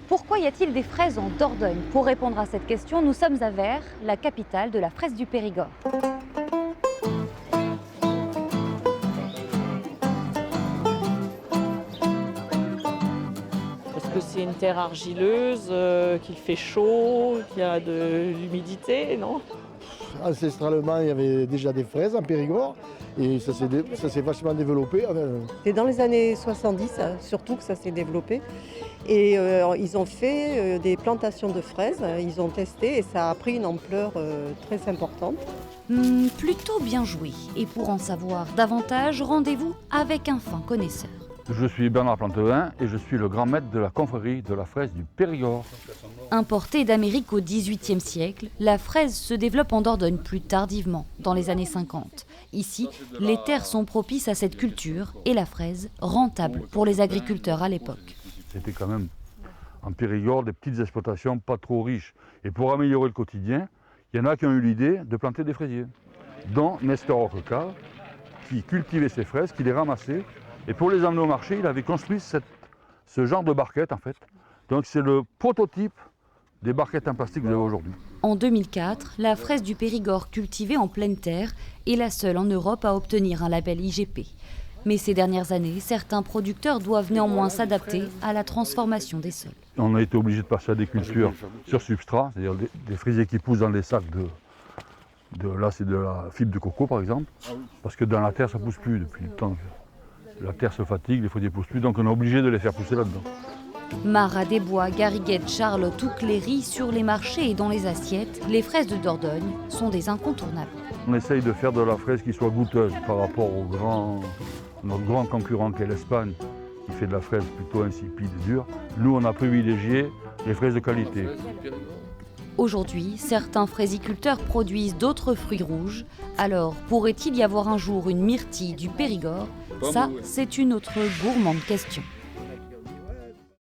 Pourquoi y a-t-il des fraises en Dordogne? Pour répondre à cette question, nous sommes à Vers, la capitale de la fraise du Périgord. Parce que c'est une terre argileuse, qu'il fait chaud, qu'il y a de l'humidité, non? Ancestralement, il y avait déjà des fraises en Périgord et ça s'est vachement développé. C'est dans les années 70 surtout que ça s'est développé. Et ils ont fait des plantations de fraises, ils ont testé et ça a pris une ampleur très importante. Plutôt bien joué. Et pour en savoir davantage, rendez-vous avec un fin connaisseur. Je suis Bernard Plantevin et je suis le grand maître de la confrérie de la fraise du Périgord. Importée d'Amérique au XVIIIe siècle, la fraise se développe en Dordogne plus tardivement, dans les années 50. Ici, les terres sont propices à cette culture et la fraise rentable pour les agriculteurs à l'époque. C'était quand même en Périgord des petites exploitations pas trop riches. Et pour améliorer le quotidien, il y en a qui ont eu l'idée de planter des fraisiers, dont Nestor Oquecal, qui cultivait ces fraises, qui les ramassait. Et pour les emmener au marché, il avait construit ce genre de barquette en fait. Donc c'est le prototype des barquettes en plastique que vous avez aujourd'hui. En 2004, la fraise du Périgord cultivée en pleine terre est la seule en Europe à obtenir un label IGP. Mais ces dernières années, certains producteurs doivent néanmoins s'adapter à la transformation des sols. On a été obligé de passer à des cultures sur substrat, c'est-à-dire des fraisiers qui poussent dans des sacs là c'est de la fibre de coco par exemple, parce que dans la terre ça ne pousse plus depuis le temps. La terre se fatigue, les fraisiers ne poussent plus, donc on est obligé de les faire pousser là-dedans. Marat des Bois, Garriguette, Charlotte ou Cléry, sur les marchés et dans les assiettes, les fraises de Dordogne sont des incontournables. On essaye de faire de la fraise qui soit goûteuse par rapport notre grand concurrent qui est l'Espagne, qui fait de la fraise plutôt insipide et dure. Nous, on a privilégié les fraises de qualité. Aujourd'hui, certains fraisiculteurs produisent d'autres fruits rouges. Alors, pourrait-il y avoir un jour une myrtille du Périgord? Ça, c'est une autre gourmande question.